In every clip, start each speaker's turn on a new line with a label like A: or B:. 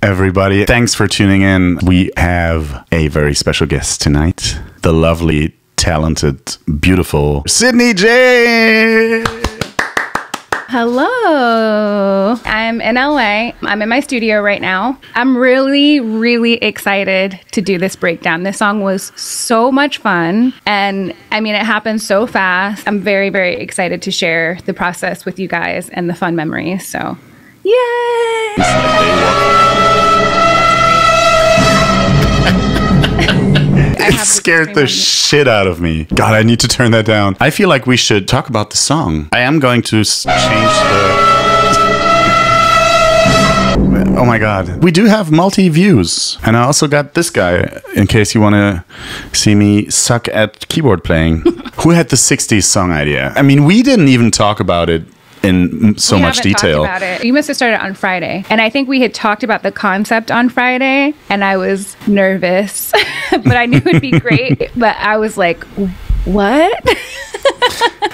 A: Everybody, thanks for tuning in. We have a very special guest tonight, the lovely, talented, beautiful Sydney J.
B: Hello. I'm in LA. I'm in my studio right now. I'm really excited to do this breakdown. This song was so much fun. And I mean, it happened so fast. I'm very excited to share the process with you guys and the fun memories. So, yay!
A: It scared the shit out of me. God, I need to turn that down. I feel like we should talk about the song. I am going to change the... Oh my God. We do have multi-views. And I also got this guy, in case you want to see me suck at keyboard playing. Who had the 60s song idea? I mean, we didn't even talk about it in so much detail.
B: Talked about it. You must have started on Friday. And I think we had talked about the concept on Friday, and I was nervous, but I knew it'd be great. But I was like, what?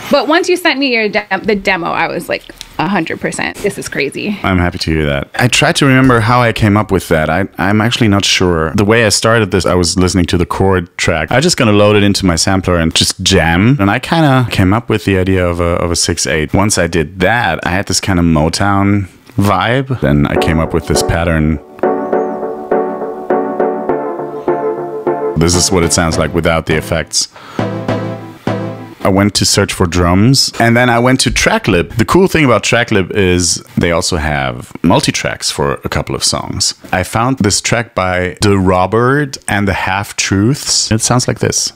B: But once you sent me the demo, I was like, 100%. This is crazy.
A: I'm happy to hear that. I tried to remember how I came up with that. I'm actually not sure. The way I started this, I was listening to the chord track. I just gonna load it into my sampler and just jam. And I kind of came up with the idea of a 6/8. Once I did that, I had this kind of Motown vibe. Then I came up with this pattern. This is what it sounds like without the effects. I went to search for drums, and then I went to Tracklib. The cool thing about Tracklib is they also have multi-tracks for a couple of songs. I found this track by The Robert and the Half Truths. It sounds like this.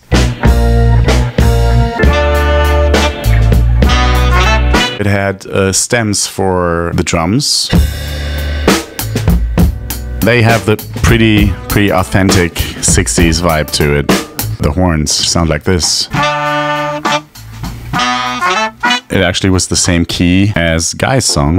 A: It had stems for the drums. They have the pretty authentic 60s vibe to it. The horns sound like this. It actually was the same key as Guy's song.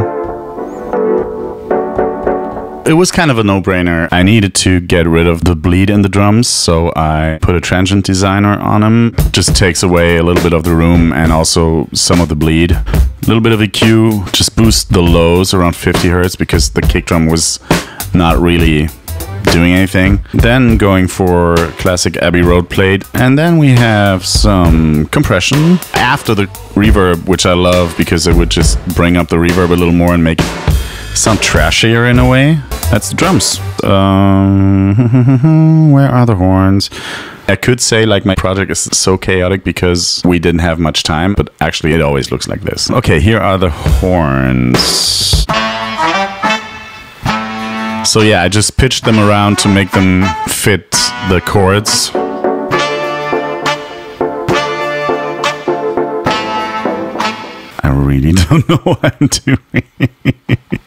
A: It was kind of a no-brainer. I needed to get rid of the bleed in the drums, so I put a transient designer on them. Just takes away a little bit of the room and also some of the bleed. A little bit of EQ, just boost the lows around 50 hertz because the kick drum was not really doing anything. Then going for classic Abbey Road plate, and then we have some compression after the reverb, which I love because it would just bring up the reverb a little more and make it sound trashier in a way. That's the drums. Where are the horns? I could say like my project is so chaotic because we didn't have much time, but actually it always looks like this. Okay, here are the horns. So yeah, I just pitched them around to make them fit the chords. I really don't know what I'm doing.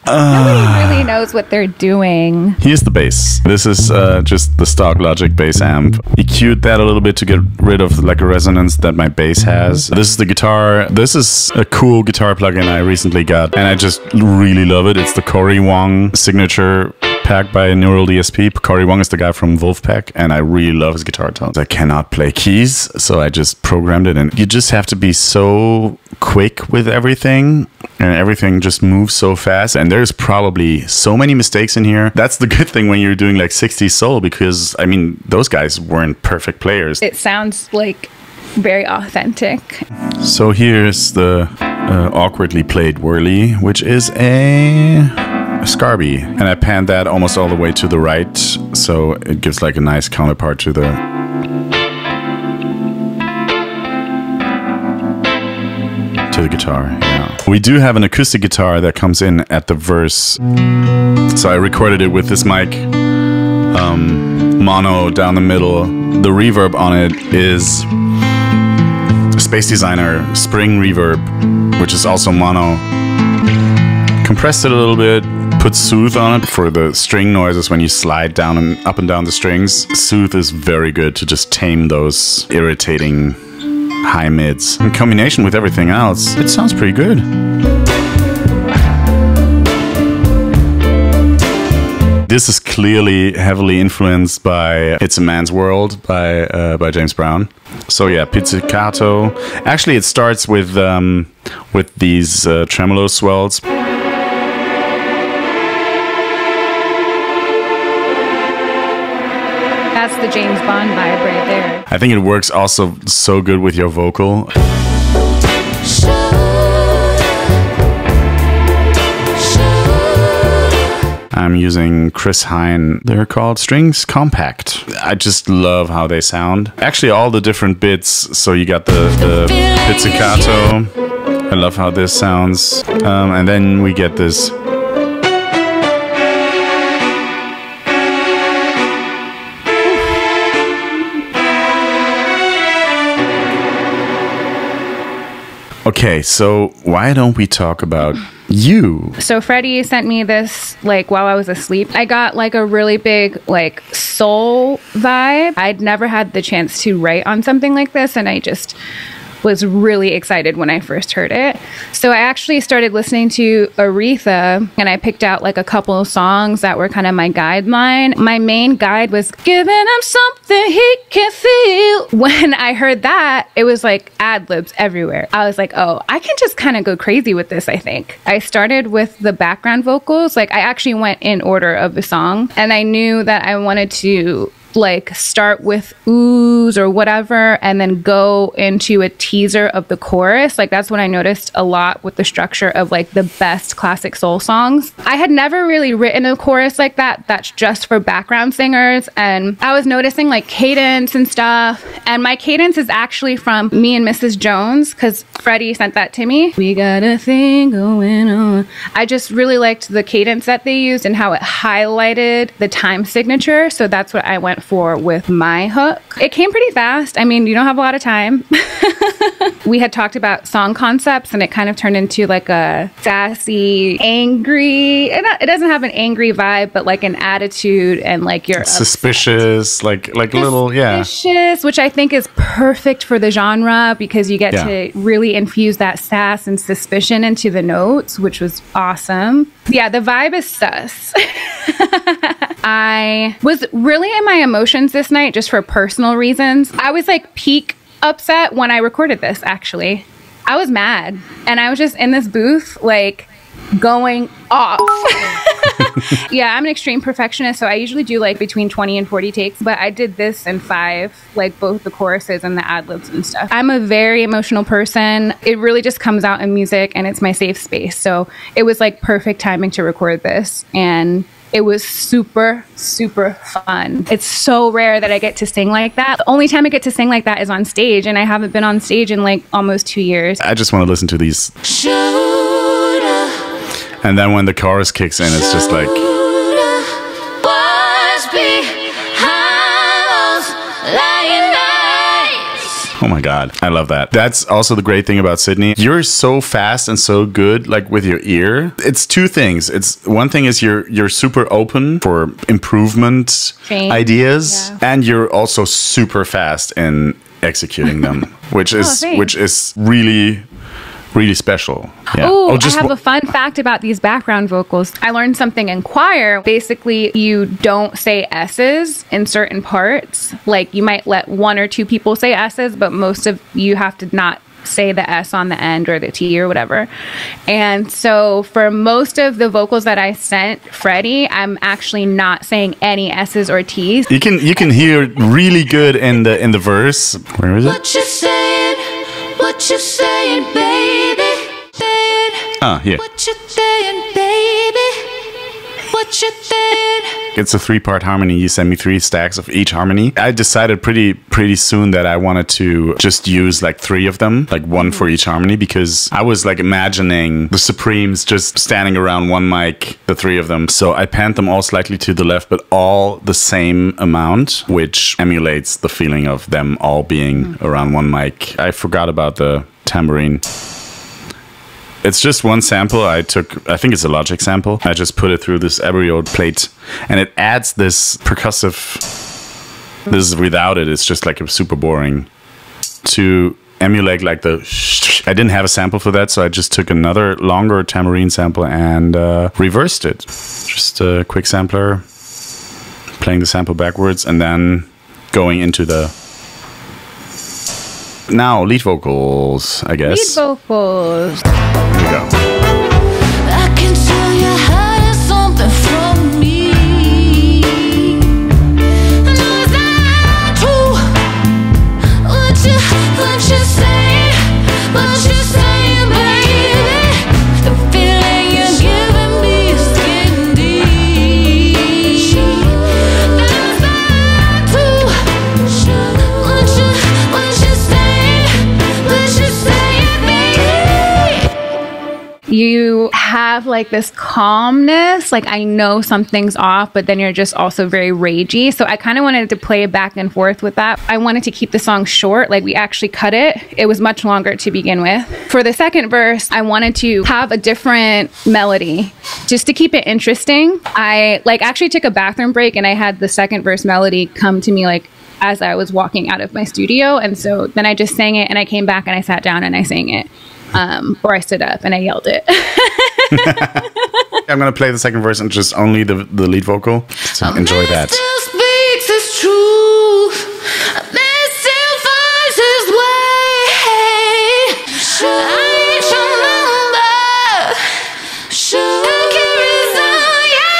B: Nobody really knows what they're doing.
A: Here's the bass. This is just the stock Logic bass amp. EQ'd that a little bit to get rid of like a resonance that my bass has. This is the guitar. This is a cool guitar plugin I recently got, and I just really love it. It's the Cory Wong signature pack by Neural DSP. Cory Wong is the guy from Wolfpack, and I really love his guitar tones. I cannot play keys, so I just programmed it, and you just have to be so quick with everything, and everything just moves so fast, and there's probably so many mistakes in here. That's the good thing when you're doing like 60s soul, because I mean, those guys weren't perfect players.
B: It sounds like very authentic.
A: So here's the awkwardly played whirly, which is a Scarby, and I panned that almost all the way to the right, so it gives like a nice counterpart to the guitar. Yeah. We do have an acoustic guitar that comes in at the verse, so I recorded it with this mic, mono down the middle. The reverb on it is Space Designer Spring Reverb, which is also mono. Compressed it a little bit, put Soothe on it for the string noises when you slide down and up and down the strings. Soothe is very good to just tame those irritating high mids. In combination with everything else, it sounds pretty good. This is clearly heavily influenced by It's a Man's World by James Brown. So yeah, Pizzicato. Actually, it starts with these tremolo swells.
B: That's the James Bond vibe right there.
A: I think it works also so good with your vocal. I'm using Chris Hine. They're called Strings Compact. I just love how they sound. Actually, all the different bits. So you got the pizzicato. I love how this sounds. And then we get this. Okay, so why don't we talk about you?
B: So Freddie sent me this like while I was asleep. I got like a really big like soul vibe. I'd never had the chance to write on something like this, and I just was really excited when I first heard it. So I actually started listening to Aretha, and I picked out like a couple of songs that were kind of my guideline. My main guide was giving him something he can feel. When I heard that, it was like ad-libs everywhere. I was like, oh, I can just kind of go crazy with this, I think. I started with the background vocals. Like I actually went in order of the song, and I knew that I wanted to like start with oohs or whatever and then go into a teaser of the chorus. Like that's what I noticed a lot with the structure of like the best classic soul songs. I had never really written a chorus like that that's just for background singers, and I was noticing like cadence and stuff, and my cadence is actually from Me and Mrs. Jones because Freddie sent that to me. We got a thing going on. I just really liked the cadence that they used and how it highlighted the time signature, so that's what I went for with my hook. It came pretty fast. I mean, you don't have a lot of time. We had talked about song concepts, and it kind of turned into like a sassy, angry, it doesn't have an angry vibe, but like an attitude, and like you're
A: suspicious, like little, yeah.
B: Suspicious, which I think is perfect for the genre because you get to really infuse that sass and suspicion into the notes, which was awesome. Yeah, the vibe is sus. I was really in my emotions this night just for personal reasons. I was like peak upset when I recorded this, actually. I was mad, and I was just in this booth like going off. Yeah, I'm an extreme perfectionist, so I usually do like between 20 and 40 takes, but I did this in 5, like both the choruses and the ad-libs and stuff. I'm a very emotional person. It really just comes out in music, and it's my safe space, so it was like perfect timing to record this, and it was super, super fun. It's so rare that I get to sing like that. The only time I get to sing like that is on stage, and I haven't been on stage in like almost 2 years.
A: I just want to listen to these. And then when the chorus kicks in, it's just like... Oh my God, I love that. That's also the great thing about Sydney. You're so fast and so good, like with your ear. It's two things. It's one thing is you're super open for improvement ideas, and you're also super fast in executing them, which is really special. Yeah.
B: Oh, I have a fun fact about these background vocals. I learned something in choir. Basically, you don't say S's in certain parts. Like you might let 1 or 2 people say S's, but most of you have to not say the S on the end or the T or whatever. And so for most of the vocals that I sent Freddie, I'm actually not saying any S's or T's.
A: You can hear really good in the verse. Where is it?
C: What you saying? What you saying, baby?
A: Here.
C: What you saying, baby? What you saying?
A: It's a 3-part harmony. You sent me 3 stacks of each harmony. I decided pretty soon that I wanted to just use like 3 of them, like 1 for each harmony, because I was like imagining the Supremes just standing around one mic, the 3 of them. So I panned them all slightly to the left, but all the same amount, which emulates the feeling of them all being around one mic. I forgot about the tambourine. It's just one sample I took. I think it's a Logic sample. I just put it through this Abriode plate, and it adds this percussive. This is without it. It's just like super boring to emulate like the. I didn't have a sample for that, so I just took another longer tambourine sample and reversed it. Just a quick sampler, playing the sample backwards, and then going into the. Now, lead vocals, I guess.
B: Lead vocals.
A: Here we go.
C: I can tell you hiding something from me. I know it's not
B: you have like this calmness. Like I know something's off, but then you're just also very ragey. So I kind of wanted to play back and forth with that. I wanted to keep the song short. Like we actually cut it. It was much longer to begin with. For the second verse, I wanted to have a different melody just to keep it interesting. I like actually took a bathroom break and I had the second verse melody come to me like as I was walking out of my studio. And so then I just sang it and I came back and I sat down and I sang it. Or I stood up and I yelled it.
A: I'm going to play the second verse and just only the lead vocal. So enjoy that.
C: Still speaks his truth. A man still finds his way. I ain't your number. I can't resign you.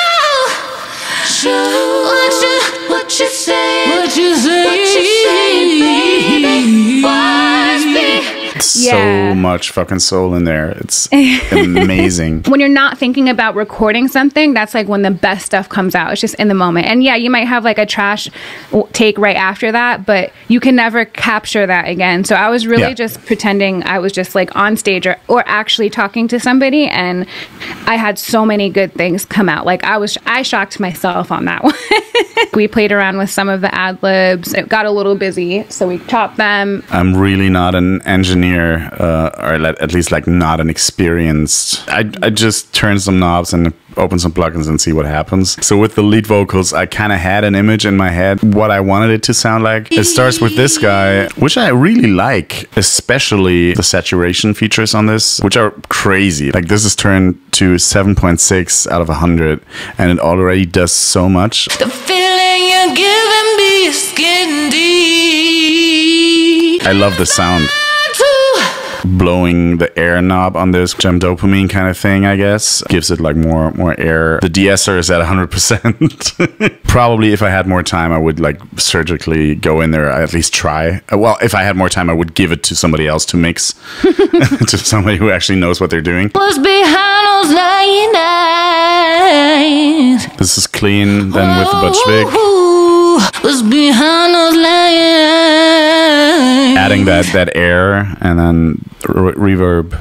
C: What you say? What you say, baby? Watch me.
A: So much fucking soul in there. It's amazing.
B: When you're not thinking about recording something, that's like when the best stuff comes out. It's just in the moment. And yeah, you might have like a trash take right after that, but you can never capture that again. So I was really just pretending I was just like on stage or actually talking to somebody, and I had so many good things come out. Like I shocked myself on that one. We played around with some of the ad-libs. It got a little busy, so we chopped them.
A: I'm really not an engineer, or at least like not an experienced. I just turn some knobs and open some plugins and see what happens. So with the lead vocals, I kind of had an image in my head what I wanted it to sound like. It starts with this guy, which I really like, especially the saturation features on this, which are crazy. Like this is turned to 7.6 out of 100, and it already does so much.
C: The feeling you're giving me is getting deep.
A: I love the sound. Blowing the air knob on this gem dopamine kind of thing, I guess, gives it like more air. The de-esser is at 100%. Probably if I had more time, I would like surgically go in there, at least try. Well, if I had more time, I would give it to somebody else to mix. To somebody who actually knows what they're doing.
C: What's behind those lying eyes?
A: This is clean, then with the Butch Vig.
C: What's behind those lying eyes?
A: Adding that air and then reverb.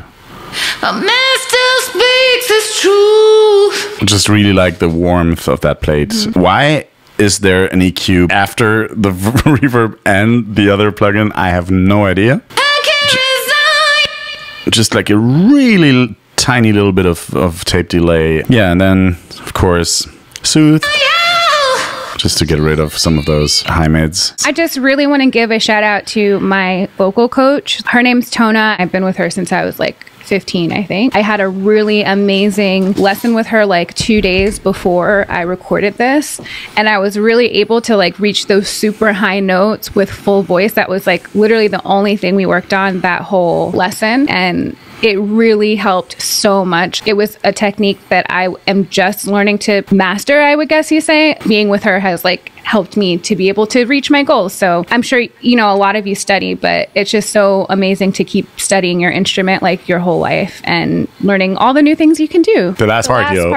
C: A man still speaks his truth.
A: Just really like the warmth of that plate. Why is there an EQ after the reverb and the other plugin? I have no idea.
C: I can't resign.
A: Just like a really tiny little bit of tape delay. Yeah, and then, of course, Soothe. Just to get rid of some of those high mids.
B: I just really want to give a shout out to my vocal coach. Her name's Tona. I've been with her since I was like 15, I think. I had a really amazing lesson with her like 2 days before I recorded this. And I was really able to like reach those super high notes with full voice. That was like literally the only thing we worked on that whole lesson. And it really helped so much. It was a technique that I am just learning to master, I would guess you say. Being with her has like helped me to be able to reach my goals. So I'm sure, you know, a lot of you study, but it's just so amazing to keep studying your instrument like your whole life and learning all the new things you can do.
A: The last part, yo.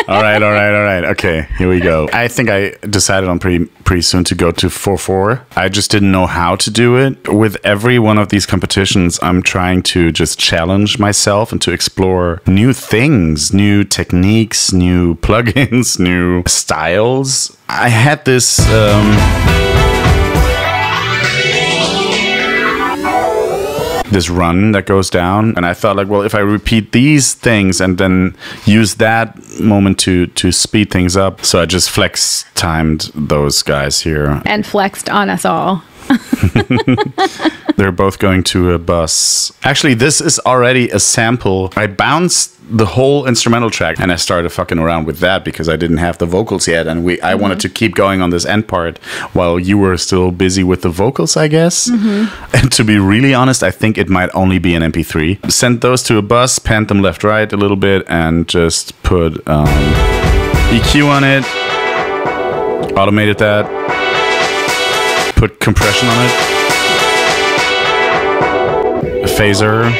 A: All right. Okay, here we go. I think I decided on pretty soon to go to 4/4. I just didn't know how to do it. With every one of these competitions, I'm trying to just challenge myself and to explore new things, new techniques, new plugins, new styles. I had this this run that goes down, and I thought like, well, if I repeat these things and then use that moment to speed things up, so I just flex timed those guys here
B: and flexed on us all.
A: They're both going to a bus. Actually, this is already a sample. I bounced the whole instrumental track and I started fucking around with that because I didn't have the vocals yet, and I wanted to keep going on this end part while you were still busy with the vocals, I guess. And to be really honest, I think it might only be an MP3. Sent those to a bus, panned them left right a little bit, and just put EQ on it, automated that, put compression on it, a phaser,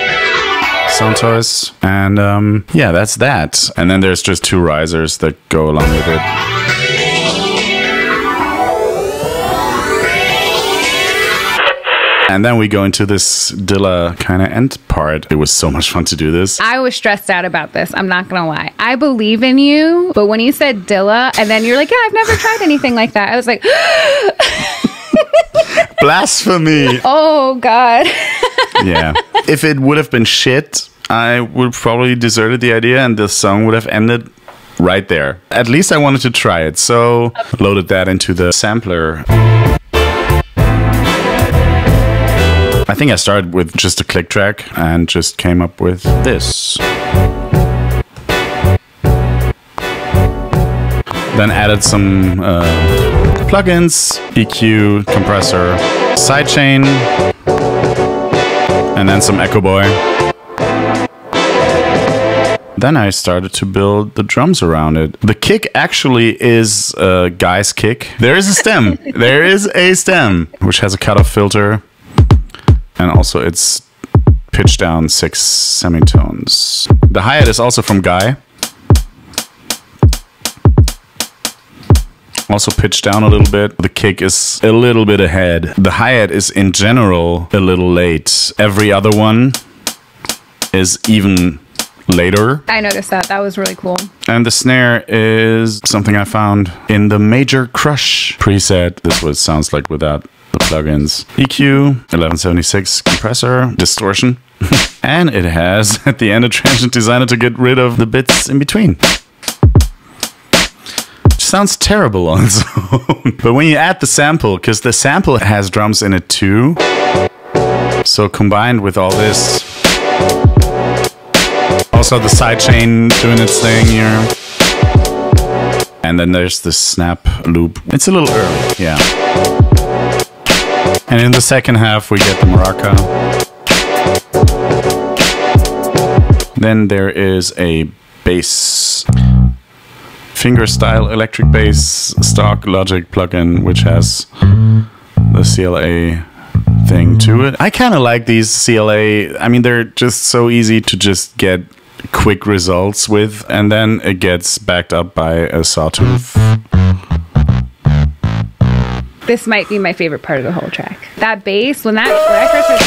A: sound toys, and yeah, that's that. And then there's just two risers that go along with it. And then we go into this Dilla kind of end part. It was so much fun to do this.
B: I was stressed out about this. I'm not going to lie. I believe in you, but when you said Dilla, and then you're like, yeah, I've never tried anything like that. I was like,
A: blasphemy.
B: Oh, God.
A: Yeah. If it would have been shit, I would probably deserted the idea and the song would have ended right there. At least I wanted to try it, so loaded that into the sampler. I think I started with just a click track and just came up with this. Then added some plugins, EQ, compressor, sidechain, and then some Echo Boy. Then I started to build the drums around it. The kick actually is a guy's kick. There is a stem. There is a stem, which has a cutoff filter. And also it's pitched down 6 semitones. The hi-hat is also from Guy. Also pitched down a little bit. The kick is a little bit ahead. The hi-hat is in general a little late. Every other one is even later.
B: I noticed that. That was really cool.
A: And the snare is something I found in the Major Crush preset. This is what it sounds like without the plugins. EQ, 1176 compressor, distortion. And it has at the end a transient designer to get rid of the bits in between. Sounds terrible on its own. But when you add the sample, because the sample has drums in it too, so combined with all this, also the sidechain doing its thing here, and then there's the snap loop. It's a little early, yeah. And in the second half we get the maraca. Then there is a bass, fingerstyle electric bass stock Logic plugin, which has the CLA thing to it. I kind of like these CLA. I mean, they're just so easy to just get quick results with, and then it gets backed up by a sawtooth.
B: This might be my favorite part of the whole track. That bass, when I first heard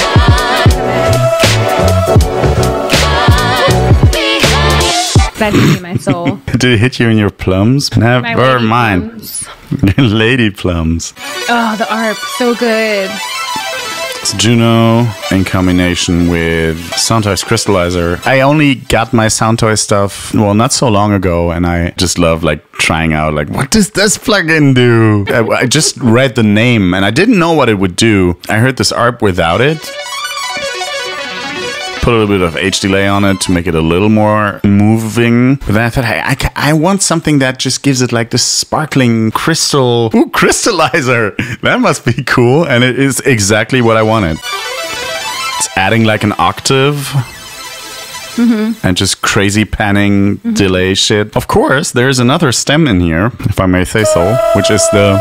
B: that hit me in my soul.
A: Did it hit you in your plums? Never mind. Lady plums.
B: Oh, the ARP, so good.
A: It's Juno in combination with Soundtoys Crystallizer. I only got my Soundtoys stuff, well, not so long ago, and I just love like trying out like, what does this plugin do? I just read the name and I didn't know what it would do. I heard this ARP without it. Put a little bit of H delay on it to make it a little more moving. But then I thought, hey, I want something that just gives it like this sparkling crystal. Ooh, crystallizer! That must be cool. And it is exactly what I wanted. It's adding like an octave. And just crazy panning delay shit. Of course, there's another stem in here, if I may say so, which is the...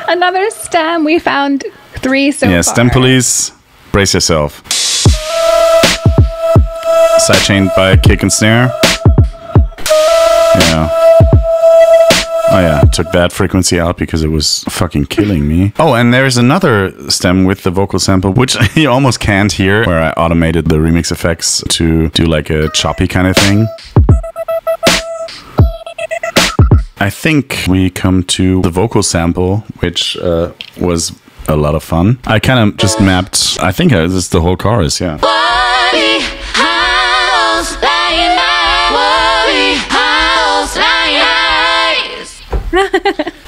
B: Another stem. We found 3 so far.
A: Yeah, stem police. Brace yourself. Sidechained by kick and snare. Yeah. Oh yeah, took that frequency out because it was fucking killing me. Oh, and there's another stem with the vocal sample, which you almost can't hear, where I automated the remix effects to do like a choppy kind of thing. I think we come to the vocal sample, which was a lot of fun. I kind of just mapped, I think this is the whole chorus, yeah.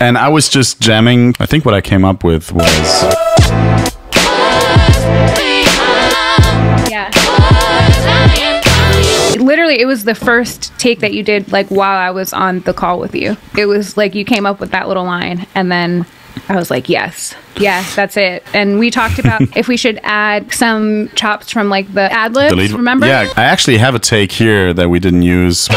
A: And I was just jamming. I think what I came up with was...
B: Yeah. Literally, it was the first take that you did like while I was on the call with you. It was like you came up with that little line and then I was like, yes, that's it. And we talked about if we should add some chops from like the ad-libs, remember?
A: Yeah, I actually have a take here that we didn't use.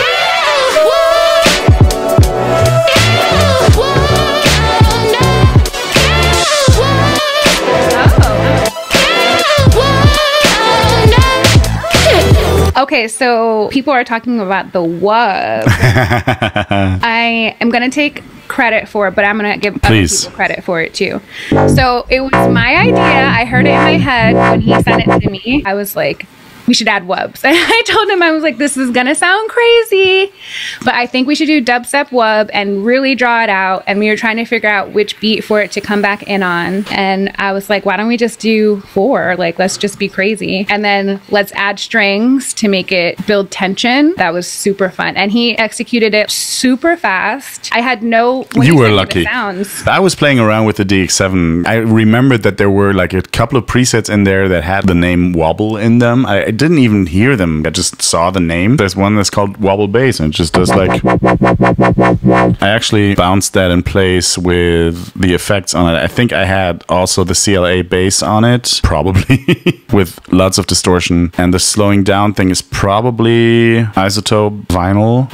B: Okay, so people are talking about the wub. I am going to take credit for it, but I'm going to give other people credit for it too. So it was my idea. I heard it in my head when he sent it to me. I was like, we should add wubs. And I told him, I was like, this is going to sound crazy, but I think we should do dubstep wub and really draw it out. And we were trying to figure out which beat for it to come back in on. And I was like, why don't we just do 4? Like, let's just be crazy. And then let's add strings to make it build tension. That was super fun. And he executed it super fast. I had no...
A: You were lucky. I was playing around with the DX7. I remembered that there were like a couple of presets in there that had the name Wobble in them. I didn't even hear them. I just saw the name. There's one that's called Wobble Bass, and it just does like... I actually bounced that in place with the effects on it. I think I had also the CLA bass on it, probably, with lots of distortion. And the slowing down thing is probably isotope vinyl.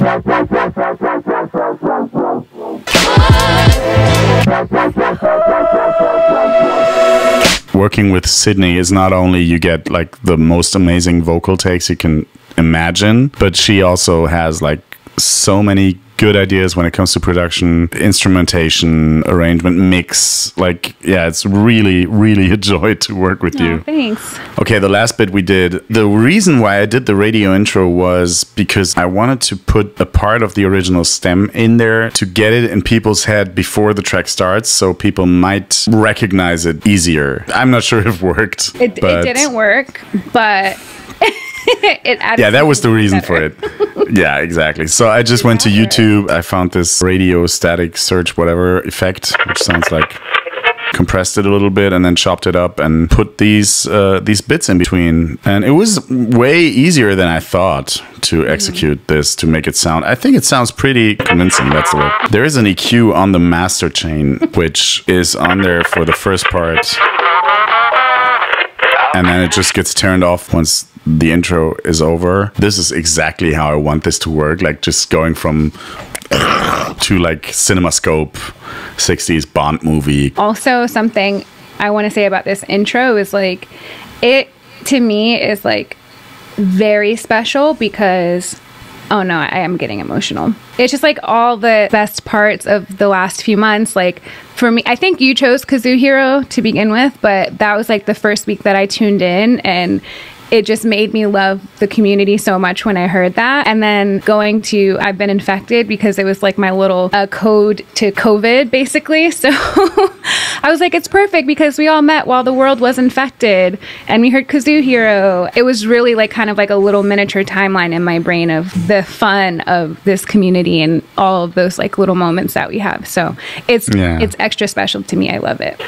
A: Working with Sydney is not only you get like the most amazing vocal takes you can imagine, but she also has like so many good ideas when it comes to production, instrumentation, arrangement, mix. Like, yeah, it's really, really a joy to work with you.
B: Thanks.
A: Okay, the last bit we did. The reason why I did the radio intro was because I wanted to put a part of the original stem in there to get it in people's head before the track starts, so people might recognize it easier. I'm not sure if it worked.
B: It didn't work, but... it added
A: that was the reason for it. Yeah, exactly. So I just went to YouTube. I found this radio static search whatever effect, which sounds like compressed it a little bit and then chopped it up and put these bits in between. And it was way easier than I thought to execute this, to make it sound. I think it sounds pretty convincing. That's the word. There is an EQ on the master chain, which is on there for the first part. And then it just gets turned off once the intro is over. This is exactly how I want this to work. Like just going from to like CinemaScope 60s Bond movie.
B: Also, something I want to say about this intro is like, it to me is like very special because... Oh no, I am getting emotional. It's just like all the best parts of the last few months. Like for me, I think you chose Kazoo Hero to begin with, but that was like the first week that I tuned in, and it just made me love the community so much when I heard that. And then going to I've Been Infected, because it was like my little code to COVID, basically. So I was like, it's perfect because we all met while the world was infected. And we heard Kazoo Hero. It was really like kind of like a little miniature timeline in my brain of the fun of this community and all of those like little moments that we have. So it's extra special to me. I love it.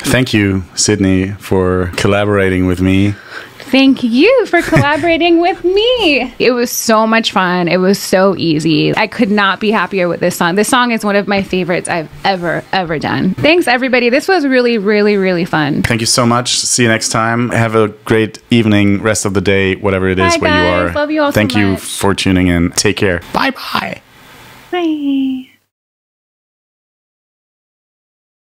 A: Thank you, Sydney, for collaborating with me.
B: Thank you for collaborating with me. It was so much fun. It was so easy. I could not be happier with this song. This song is one of my favorites I've ever done. Thanks, everybody. This was really, really, really fun.
A: Thank you so much. See you next time. Have a great evening, rest of the day, whatever it is where you are.
B: Love you all
A: Thank
B: so
A: you
B: much.
A: for tuning in. Take care. Bye-bye.
B: Bye.